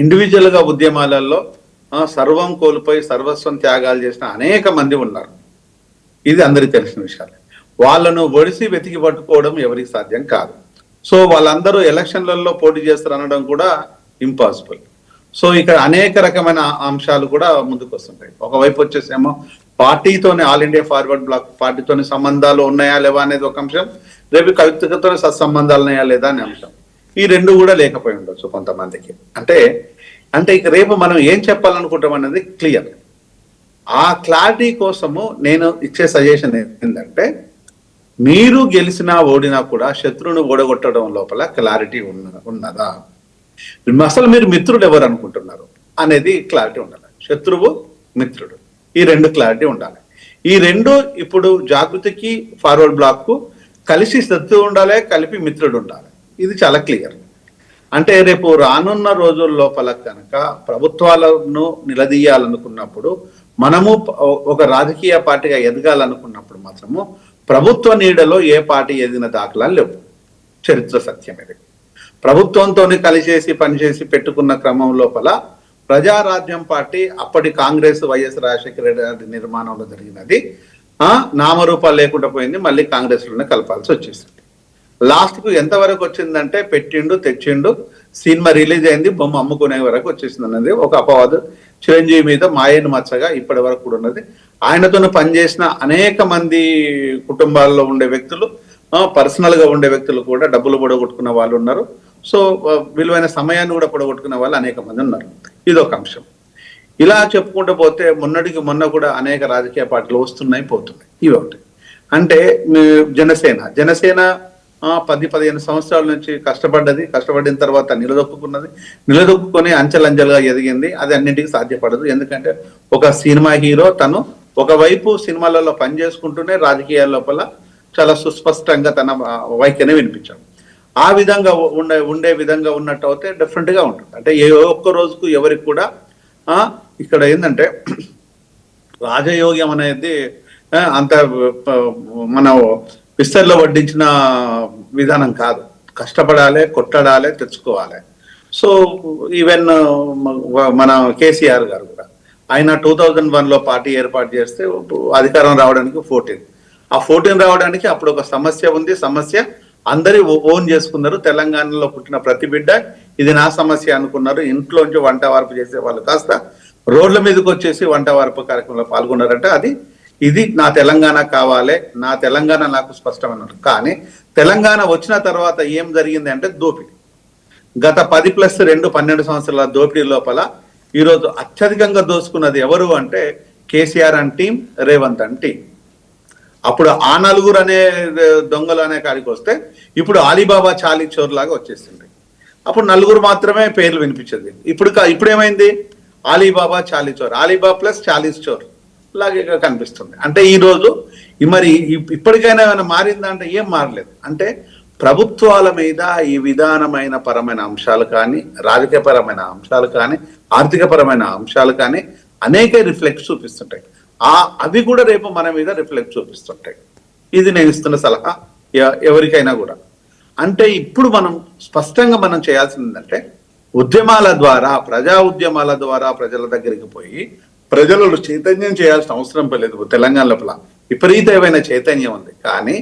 ఇండివిజువల్ గా ఉద్యమాలలో సర్వం కోల్పోయి సర్వస్వం త్యాగాలు చేసిన అనేక మంది ఉన్నారు. ఇది అందరికీ తెలిసిన విషయాలే. వాళ్ళను ఒడిసి వెతికి పట్టుకోవడం ఎవరికి సాధ్యం కాదు. సో వాళ్ళందరూ ఎలక్షన్లలో పోటీ చేస్తారు అనడం కూడా ఇంపాసిబుల్. సో ఇక్కడ అనేక రకమైన అంశాలు కూడా ముందుకు వస్తుంటాయి. ఒకవైపు వచ్చేసేమో పార్టీతోనే, ఆల్ ఇండియా ఫార్వర్డ్ బ్లాక్ పార్టీతోని సంబంధాలు ఉన్నాయా లేవా అనేది ఒక అంశం, రేపు కవితతో సత్సంబంధాలు ఉన్నాయా లేదా అనే అంశం. ఈ రెండు కూడా లేకపోయి ఉండొచ్చు కొంతమందికి. అంటే ఇక రేపు మనం ఏం చెప్పాలనుకుంటాం అనేది క్లియర్. ఆ క్లారిటీ కోసము నేను ఇచ్చే సజెషన్ ఏంటంటే మీరు గెలిచినా ఓడినా కూడా శత్రువును ఓడగొట్టడం లోపల క్లారిటీ ఉన్నదా, అసలు మీరు మిత్రుడు ఎవరు అనుకుంటున్నారు అనేది క్లారిటీ ఉండాలి. శత్రువు, మిత్రుడు, ఈ రెండు క్లారిటీ ఉండాలి. ఈ రెండు ఇప్పుడు జాగృతికి, ఫార్వర్డ్ బ్లాక్ కు కలిసి శత్రువు ఉండాలి, కలిపి మిత్రుడు ఉండాలి. ఇది చాలా క్లియర్. అంటే రేపు రానున్న రోజుల లోపల కనుక ప్రభుత్వాలను నిలదీయాలనుకున్నప్పుడు, మనము ఒక రాజకీయ పార్టీగా ఎదగాలనుకున్నప్పుడు మాత్రము ప్రభుత్వ నీడలో ఏ పార్టీ ఎదిగిన దాఖలాలు లేవు. చరిత్ర సత్యం ఇది. ప్రభుత్వంతో కలిసేసి పనిచేసి పెట్టుకున్న క్రమం లోపల ప్రజారాజ్యం పార్టీ అప్పటి కాంగ్రెస్ వైఎస్ రాజశేఖర రెడ్డి నిర్మాణంలో జరిగినది నామరూపాలు లేకుండా పోయింది. మళ్ళీ కాంగ్రెస్ లోనే కలపాల్సి వచ్చేసింది. లాస్ట్ కు ఎంతవరకు వచ్చిందంటే పెట్టిండు, తెచ్చిండు, సినిమా రిలీజ్ అయింది, బొమ్మ అమ్ముకునే వరకు వచ్చేసింది అన్నది ఒక అపవాదు చిరంజీవి మీద మాయను మచ్చగా ఇప్పటి వరకు కూడా ఉన్నది. ఆయనతో పనిచేసిన అనేక మంది కుటుంబాల్లో ఉండే వ్యక్తులు, పర్సనల్ గా ఉండే వ్యక్తులు కూడా డబ్బులు పొడగొట్టుకున్న వాళ్ళు ఉన్నారు. సో విలువైన సమయాన్ని కూడా పొడగొట్టుకునే వాళ్ళు అనేక మంది ఉన్నారు. ఇది ఒక అంశం. ఇలా చెప్పుకుంటూ పోతే మొన్నటికి మొన్న కూడా అనేక రాజకీయ పార్టీలు వస్తున్నాయి, పోతున్నాయి. ఇవి ఒకటి. అంటే జనసేన 10-15 సంవత్సరాల నుంచి కష్టపడిన తర్వాత నిలదొక్కుని అంచెలంచెలుగా ఎదిగింది. అది అన్నింటికి సాధ్యపడదు. ఎందుకంటే ఒక సినిమా హీరో తను ఒకవైపు సినిమాలలో పనిచేసుకుంటూనే రాజకీయాల లోపల చాలా సుస్పష్టంగా తన వైఖరిని వినిపించాడు. ఆ విధంగా ఉండే విధంగా ఉన్నట్టు అయితే డిఫరెంట్ గా ఉంటుంది. అంటే ఏ ఒక్క రోజుకు ఎవరికి కూడా ఇక్కడ ఏంటంటే రాజయోగ్యం అనేది అంత మనం విస్తరిలో వడ్డించిన విధానం కాదు. కష్టపడాలి, కొట్టడాలి, తెచ్చుకోవాలి. సో ఈవెన్ మన కేసీఆర్ గారు కూడా ఆయన 2001లో పార్టీ ఏర్పాటు చేస్తే అధికారం రావడానికి 14 రావడానికి అప్పుడు ఒక సమస్య ఉంది. సమస్య అందరి ఓన్ చేసుకున్నారు. తెలంగాణలో పుట్టిన ప్రతి బిడ్డ ఇది నా సమస్య అనుకున్నారు. ఇంట్లోంచి వంట వార్పు చేసే వాళ్ళు కాస్త రోడ్ల మీదకి వచ్చేసి వంట వార్పు కార్యక్రమంలో పాల్గొన్నారంటే ఇది నా తెలంగాణ కావాలి, నా తెలంగాణ నాకు స్పష్టమైన. కానీ తెలంగాణ వచ్చిన తర్వాత ఏం జరిగింది అంటే దోపిడీ. గత 10+2 12 సంవత్సరాల దోపిడీ లోపల ఈరోజు అత్యధికంగా దోసుకున్నది ఎవరు అంటే KCR and team, Revanth and team. అప్పుడు ఆ నలుగురు అనే దొంగలు అనే కాడికి వస్తే ఇప్పుడు అలీబాబా చాలీ చోర్ లాగా వచ్చేసింది. అప్పుడు నలుగురు మాత్రమే పేర్లు వినిపించేది. ఇప్పుడు ఏమైంది? అలీబాబా చాలీ చోర్, అలీబాబా ప్లస్ చాలీస్ చోర్ లాగే కనిపిస్తుంది. అంటే ఈ రోజు మరి ఇప్పటికైనా ఏమైనా మారిందా అంటే ఏం మారలేదు. అంటే ప్రభుత్వాల మీద ఈ విధానమైన పరమైన అంశాలు కానీ, రాజకీయపరమైన అంశాలు కానీ, ఆర్థికపరమైన అంశాలు కానీ అనేక రిఫ్లెక్ట్స్ చూపిస్తుంటాయి. అవి కూడా రేపు మన మీద రిఫ్లెక్ట్ చూపిస్తుంటాయి. ఇది నేను ఇస్తున్న సలహా ఎవరికైనా కూడా. అంటే ఇప్పుడు మనం స్పష్టంగా మనం చేయాల్సింది ఏంటంటే ఉద్యమాల ద్వారా, ప్రజా ఉద్యమాల ద్వారా ప్రజల దగ్గరికి పోయి ప్రజలను చైతన్యం చేయాల్సిన అవసరం లేదు. తెలంగాణ లోపల విపరీతమైన చైతన్యం ఉంది. కానీ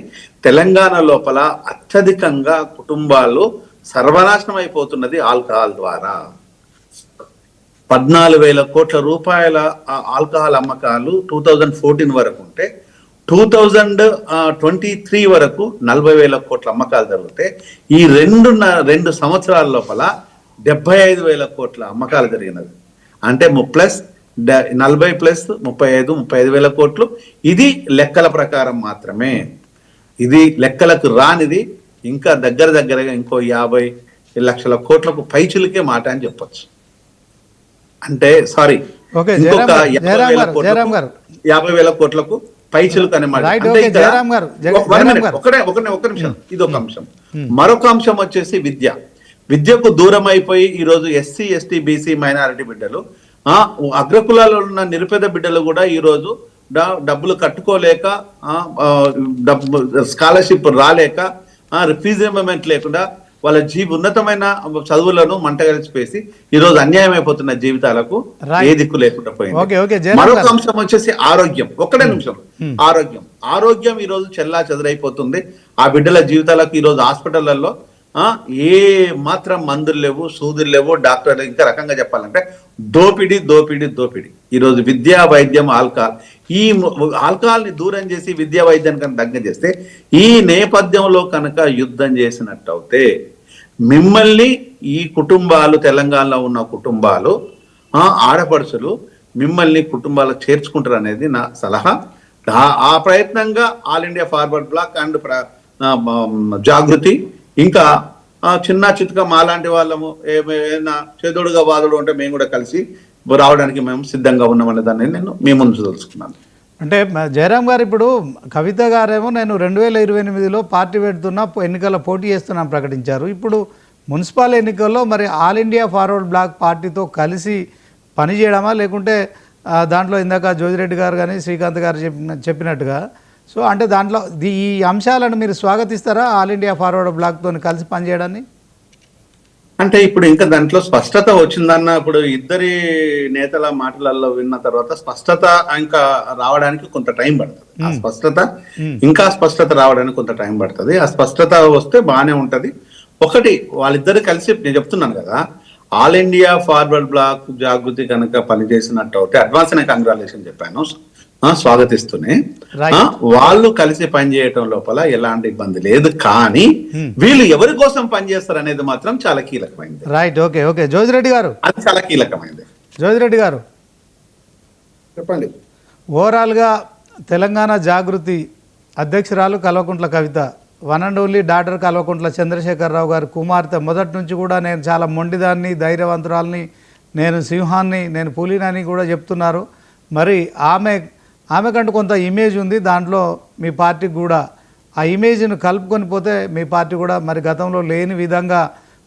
తెలంగాణ లోపల అత్యధికంగా కుటుంబాలు సర్వనాశనం అయిపోతున్నది ఆల్కహాల్ ద్వారా. 14,000 కోట్ల రూపాయల ఆల్కహాల్ అమ్మకాలు 2014 వరకు ఉంటే 2023 వరకు 40,000 కోట్ల అమ్మకాలు జరిగితే ఈ 2 సంవత్సరాల లోపల 75,000 కోట్ల అమ్మకాలు జరిగినది. అంటే 40 ప్లస్ 35,000 కోట్లు. ఇది లెక్కల ప్రకారం మాత్రమే. ఇది లెక్కలకు రానిది. ఇంకా దగ్గరగా ఇంకో 50 లక్షల కోట్లకు పైచులకే మాట అని చెప్పొచ్చు. అంటే సారీ, ఇంకొక 50,000 కోట్లకు పైచులకు అనే మాట. అంటే ఒక నిమిషం, ఇది ఒక అంశం. మరొక అంశం వచ్చేసి విద్యకు దూరం అయిపోయి ఈరోజు ఎస్సీ, ఎస్టీ, బీసీ, మైనారిటీ బిడ్డలు, అగ్రకులాల్లో ఉన్న నిరుపేద బిడ్డలు కూడా ఈరోజు డబ్బులు కట్టుకోలేక, స్కాలర్షిప్ రాలేక, రిఫ్యూజ్మెంట్ లేకుండా వాళ్ళ ఉన్నతమైన చదువులను మంటగలిచిపేసి ఈరోజు అన్యాయం అయిపోతున్న జీవితాలకు ఏ దిక్కు లేకుండా పోయింది. మరొక అంశం వచ్చేసి ఆరోగ్యం. ఒక్కడే నిమిషం. ఆరోగ్యం ఈరోజు చెల్లా చెదరైపోతుంది. ఆ బిడ్డల జీవితాలకు ఈరోజు హాస్పిటళ్లలో ఏ మాత్రం మందులు లేవు, సూదులు లేవు. డాక్టర్లు ఇంకా రకంగా చెప్పాలంటే దోపిడీ. ఈరోజు విద్యా, వైద్యం, ఆల్కహాల్. ఈ ఆల్కహాల్ ని దూరం చేసి విద్యా, వైద్యాన్ని కనుక దగ్గర చేస్తే, ఈ నేపథ్యంలో కనుక యుద్ధం చేసినట్టు అవుతే మిమ్మల్ని ఈ కుటుంబాలు, తెలంగాణలో ఉన్న కుటుంబాలు, ఆడపడుచులు మిమ్మల్ని కుటుంబాలు చేర్చుకుంటారు అనేది నా సలహా. ఆ ప్రయత్నంగా all India forward block and Jagruti, ఇంకా చిన్న చిత్తుగా మాలాంటి వాళ్ళము ఏమైనా చేదోడుగా వాదుడు ఉంటే మేము కూడా కలిసి రావడానికి మేము సిద్ధంగా ఉన్నామనే దాన్ని నేను మీ ముందు తెలుసుకున్నాను. అంటే జయరాం గారు, ఇప్పుడు కవిత గారేమో నేను 2028లో పార్టీ పెడుతున్నా, ఎన్నికల్లో పోటీ చేస్తున్నాను ప్రకటించారు. ఇప్పుడు మున్సిపల్ ఎన్నికల్లో మరి ఆల్ ఇండియా ఫార్వర్డ్ బ్లాక్ పార్టీతో కలిసి పనిచేయడమా, లేకుంటే దాంట్లో ఇందాక జోజిరెడ్డి గారు కానీ శ్రీకాంత్ గారు చెప్పినట్టుగా, సో అంటే దాంట్లో ఈ అంశాలను మీరు స్వాగతిస్తారా ఆల్ ఇండియా ఫార్వర్డ్ బ్లాక్తో కలిసి పనిచేయడాన్ని? అంటే ఇప్పుడు ఇంకా దాంట్లో స్పష్టత వచ్చిందన్న, ఇప్పుడు ఇద్దరి నేతల మాటలలో విన్న తర్వాత స్పష్టత ఇంకా రావడానికి కొంత టైం పడుతుంది. ఆ స్పష్టత ఇంకా స్పష్టత రావడానికి కొంత టైం పడుతుంది. ఆ స్పష్టత వస్తే బాగానే ఉంటది. ఒకటి, వాళ్ళిద్దరు కలిసి నేను చెప్తున్నాను కదా, ఆల్ ఇండియా ఫార్వర్డ్ బ్లాక్ జాగృతి కనుక పనిచేసినట్టు అయితే అడ్వాన్స్ కంగ్రాచులేషన్ చెప్పాను, స్వాగతిస్తూనే. వాళ్ళు కలిసి పనిచేయటం లోపల ఎలాంటి ఇబ్బంది లేదు. కానీ వీళ్ళు ఎవరి కోసం పనిచేస్తారు అనేది మాత్రం చాలా కీలకమైంది. Right, okay. జోజిరెడ్డి గారు, అది చాలా కీలకమైంది. జోజిరెడ్డి గారు చెప్పండి. ఓవరాల్గా తెలంగాణ జాగృతి అధ్యక్షురాలు Kalvakuntla Kavitha, one and only doctor Kalvakuntla Chandrasekhara Rao గారి కుమార్తె, మొదటి నుంచి కూడా నేను చాలా మొండిదాన్ని, ధైర్యవంతురాల్ని, నేను సింహాన్ని, నేను పులినని కూడా చెప్తున్నారు. మరి ఆమెకంటూ కొంత ఇమేజ్ ఉంది, దాంట్లో మీ పార్టీకి కూడా ఆ ఇమేజ్ను కలుపుకొని పోతే మీ పార్టీ కూడా మరి గతంలో లేని విధంగా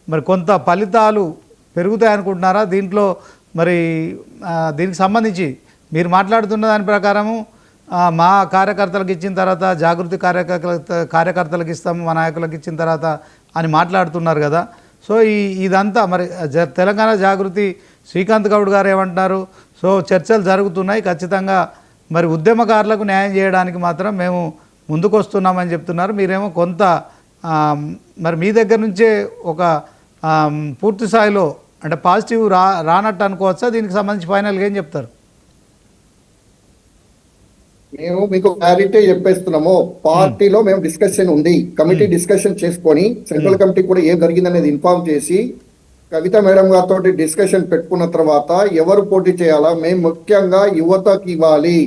మరి కొంత ఫలితాలు పెరుగుతాయి అనుకుంటున్నారా? దీంట్లో మరి దీనికి సంబంధించి మీరు మాట్లాడుతున్న దాని ప్రకారము మా కార్యకర్తలకు ఇచ్చిన తర్వాత జాగృతి కార్యకర్తలకు ఇస్తాము, మా నాయకులకు ఇచ్చిన తర్వాత అని మాట్లాడుతున్నారు కదా. సో ఇదంతా మరి తెలంగాణ జాగృతి శ్రీకాంత్ గౌడ్ గారు ఏమంటున్నారు? సో చర్చలు జరుగుతున్నాయి, ఖచ్చితంగా మరి ఉద్యమకారులకు న్యాయం చేయడానికి మాత్రం మేము ముందుకు వస్తున్నామని చెప్తున్నారు. మీరేమో కొంత మరి మీ దగ్గర నుంచే ఒక పూర్తి స్థాయిలో అంటే పాజిటివ్ రానట్టు అనుకోవచ్చా? దీనికి సంబంధించి ఫైనల్గా ఏం చెప్తారు? మేము మీకు క్లారిటీ చెప్పేస్తున్నాము. పార్టీలో మేము డిస్కషన్ ఉంది, కమిటీ డిస్కషన్ చేసుకొని సెంట్రల్ కమిటీ కూడా ఏం జరిగిందనేది ఇన్ఫార్మ్ చేసి కవిత మేడం గారితో డిస్కషన్ పెట్టుకున్న తర్వాత ఎవరు పోటీ చేయాలా, మేము ముఖ్యంగా యువతకి ఇవ్వాలి,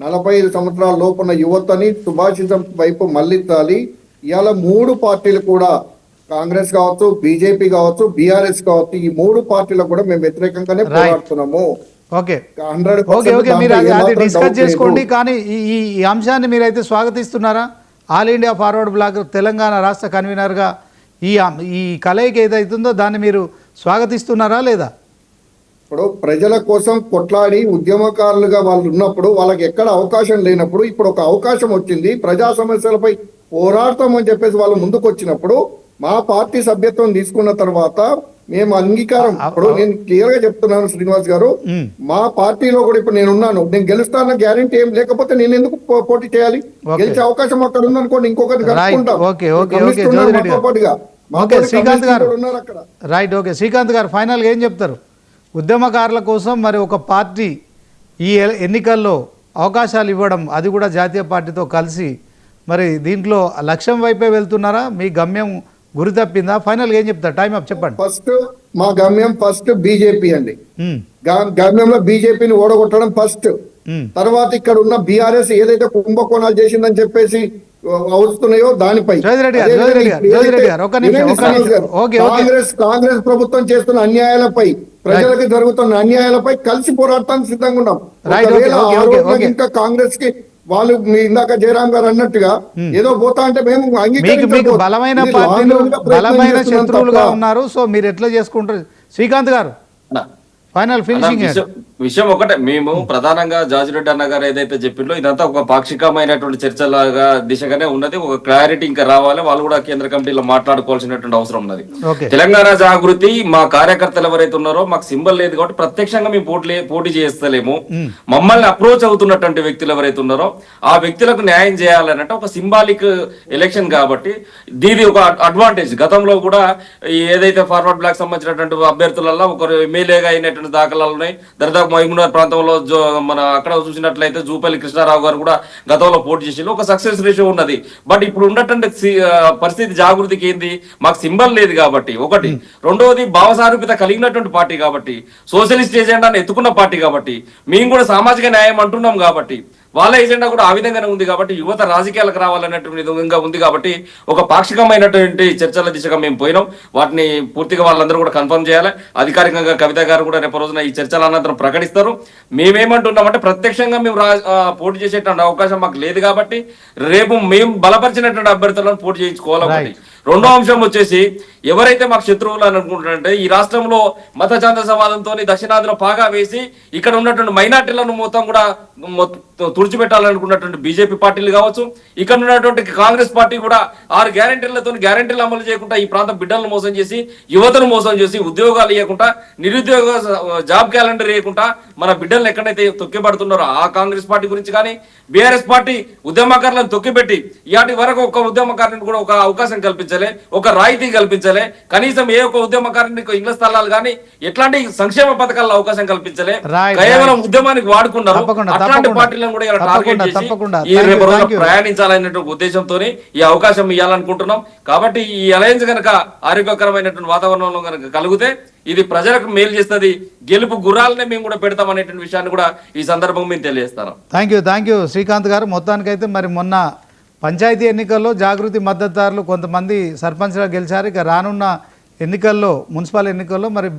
45 సంవత్సరాల లోపున్న యువతని సుభాషితం వైపు మళ్ళించాలి. ఇవాళ 3 పార్టీలు కూడా కాంగ్రెస్ కావచ్చు, బీజేపీ కావచ్చు, బీఆర్ఎస్ కావచ్చు, ఈ 3 పార్టీలకు కూడా మేము వ్యతిరేకంగానే పోరాడుతున్నాము. ఓకే ఓకే ఓకే మీరు అది డిస్కస్ చేసుకోండి. కానీ ఈ అంశాన్ని మీరైతే స్వాగతిస్తున్నారా? All India forward block Telangana రాష్ట్ర కన్వీనర్గా ఈ కలయిక ఏదైతుందో దాన్ని మీరు స్వాగతిస్తున్నారా లేదా? ఇప్పుడు ప్రజల కోసం కొట్లాడి ఉద్యమకారులుగా వాళ్ళు ఉన్నప్పుడు వాళ్ళకి ఎక్కడ అవకాశం లేనప్పుడు ఇప్పుడు ఒక అవకాశం వచ్చింది, ప్రజా సమస్యలపై పోరాడతామని చెప్పేసి వాళ్ళు ముందుకు వచ్చినప్పుడు మా పార్టీ సభ్యత్వం తీసుకున్న తర్వాత మేము అంగీకారం. ఇప్పుడు నేను క్లియర్ గా చెప్తున్నాను శ్రీనివాస్ గారు, మా పార్టీలో కూడా ఇప్పుడు నేను ఉన్నాను, నేను గెలుస్తాన గ్యారెంటీ ఏం లేకపోతే నేను ఎందుకు పోటీ చేయాలి? గెలిచే అవకాశం అక్కడ ఉందనుకోండి, ఇంకొకటి కలుపుకుంటాం. శ్రీకాంత్ గారు రైట్, ఓకే శ్రీకాంత్ గారు ఫైనల్గా ఏం చెప్తారు? ఉద్యమకారుల కోసం మరి ఒక పార్టీ ఈ ఎన్నికల్లో అవకాశాలు ఇవ్వడం, అది కూడా జాతీయ పార్టీతో కలిసి, మరి దీంట్లో లక్ష్యం వైపే వెళ్తున్నారా? మీ గమ్యం గురి తప్పిందా? ఫైనల్గా ఏం చెప్తారు? టైం అప్ చెప్పండి. ఫస్ట్ మా గమ్యం ఫస్ట్ బీజేపీ అండి. గమ్యంలో బీజేపీని ఓడగొట్టడం ఫస్ట్. తర్వాత ఇక్కడ ఉన్న బీఆర్ఎస్ ఏదైతే కుంభకోణాలు చేసిందని చెప్పేసి అవుతున్నాయో దానిపై కాంగ్రెస్ ప్రభుత్వం చేస్తున్న అన్యాయాలపై, ప్రజలకు జరుగుతున్న అన్యాయాలపై కలిసి పోరాడటానికి సిద్ధంగా ఉన్నాం. ఇంకా కాంగ్రెస్ కి వాళ్ళు ఇందాక జయరాం గారు అన్నట్టుగా ఏదో పోతా అంటే మేము బలమైన పార్టీలు బలమైన శత్రువులుగా ఉన్నారు. సో మీరు ఎట్లా చేసుకుంటారు? శ్రీకాంత్ గారు ఫైనల్ ఫినిషింగ్ విషయం ఒకటే, మేము ప్రధానంగా జాజిరెడ్డి అన్న గారు ఏదైతే చెప్పిండో ఇదంతా ఒక పాక్షికమైనటువంటి చర్చలాగా దిశగానే ఉన్నది. ఒక క్లారిటీ ఇంకా రావాలి, వాళ్ళు కూడా కేంద్ర కమిటీలో మాట్లాడుకోవాల్సినటువంటి అవసరం ఉన్నది. తెలంగాణ జాగృతి మా కార్యకర్తలు ఎవరైతే ఉన్నారో మాకు సింబల్ లేదు కాబట్టి ప్రత్యక్షంగా మేము పోటీ చేస్తలేము. మమ్మల్ని అప్రోచ్ అవుతున్నటువంటి వ్యక్తులు ఎవరైతే ఉన్నారో ఆ వ్యక్తులకు న్యాయం చేయాలనంటే ఒక సింబాలిక్ ఎలక్షన్ కాబట్టి దీని ఒక అడ్వాంటేజ్. గతంలో కూడా ఏదైతే ఫార్వర్డ్ బ్లాక్ సంబంధించినటువంటి అభ్యర్థులలో ఒకరు ఎమ్మెల్యేగా అయినటువంటి దాఖలాలు ఉన్నాయి. దరిదాపు మహబూబ్నగర్ ప్రాంతంలో మన అక్కడ చూసినట్లయితే జూపల్లి కృష్ణారావు గారు కూడా గతంలో పోటీ చేసి ఒక సక్సెస్ రేషియో ఉన్నది. బట్ ఇప్పుడు ఉన్నటువంటి పరిస్థితి జాగృతికి ఏంది, మాకు సింబల్ లేదు కాబట్టి ఒకటి. రెండవది భావసారూప్యత కలిగినటువంటి పార్టీ కాబట్టి, సోషలిస్ట్ ఎజెండాను ఎత్తుకున్న పార్టీ కాబట్టి, మేము కూడా సామాజిక న్యాయం అంటున్నాం కాబట్టి, వాళ్ళ ఎజెండా కూడా ఆ విధంగానే ఉంది కాబట్టి, యువత రాజకీయాలకు రావాలన్నటువంటి విధంగా ఉంది కాబట్టి ఒక పాక్షికమైనటువంటి చర్చల దిశగా మేము పోయినాం. వాటిని పూర్తిగా వాళ్ళందరూ కూడా కన్ఫర్మ్ చేయాలి. అధికారికంగా కవిత గారు కూడా రేపు రోజున ఈ చర్చల అనంతరం ప్రకటిస్తారు. మేమేమంటున్నామంటే ప్రత్యక్షంగా మేము పోటీ చేసేటువంటి అవకాశం మాకు లేదు కాబట్టి రేపు మేము బలపరిచినటువంటి అభ్యర్థులను పోటీ చేయించుకోవాలి. రెండో అంశం వచ్చేసి ఎవరైతే మాకు శత్రువులు అని అనుకుంటారంటే ఈ రాష్ట్రంలో మత ఛాందసవాదంతో దక్షిణాదిలో పాగా వేసి ఇక్కడ ఉన్నటువంటి మైనార్టీలను మొత్తం కూడా తుడిచిపెట్టాలనుకున్నటువంటి బీజేపీ పార్టీలు కావచ్చు, ఇక్కడ ఉన్నటువంటి కాంగ్రెస్ పార్టీ కూడా 6 గ్యారెంటీలతో గ్యారెంటీలు అమలు చేయకుండా ఈ ప్రాంతం బిడ్డలను మోసం చేసి, యువతను మోసం చేసి, ఉద్యోగాలు ఇవ్వకుండా, నిరుద్యోగ జాబ్ క్యాలెండర్ ఇవ్వకుండా మన బిడ్డలను ఎక్కడైతే తొక్కిపడుతున్నారో ఆ కాంగ్రెస్ పార్టీ గురించి కానీ, బీఆర్ఎస్ పార్టీ ఉద్యమకారులను తొక్కిపెట్టి ఇలాంటి వరకు ఒక ఉద్యమకారునికి కూడా ఒక అవకాశం కల్పించలే, ఒక రాయితీ కల్పించలే, కనీసం ఏ ఒక్క ఉద్యమకారునికి ఇళ్ల స్థలాలు కానీ ఎట్లాంటి సంక్షేమ పథకాల్లో అవకాశం కల్పించలే, కేవలం ఉద్యమానికి వాడుకున్నారు. అట్లాంటి పార్టీలను కూడా టార్గెట్ చేసి ఈ రేపు రోజున ప్రయాణించాలనేటువంటి ఉద్దేశంతో ఈ అవకాశం ఇవ్వాలనుకుంటున్నాం. కాబట్టి ఈ అలయన్స్ కనుక ఆరోగ్యకరమైనటువంటి వాతావరణంలో కనుక కలిగితే ఇది ప్రజలకు మేలు చేస్తుంది. గెలుపు గుర్రాలనే మేము కూడా పెడతాం అనేటువంటి విషయాన్ని కూడా ఈ సందర్భంగా మేము తెలియజేస్తాను. థ్యాంక్ యూ శ్రీకాంత్ గారు. మొత్తానికైతే మరి మొన్న పంచాయతీ ఎన్నికల్లో జాగృతి మద్దతుదారులు కొంతమంది సర్పంచ్గా గెలిచారు. ఇక రానున్న ఎన్నికల్లో, మున్సిపల్ ఎన్నికల్లో మరి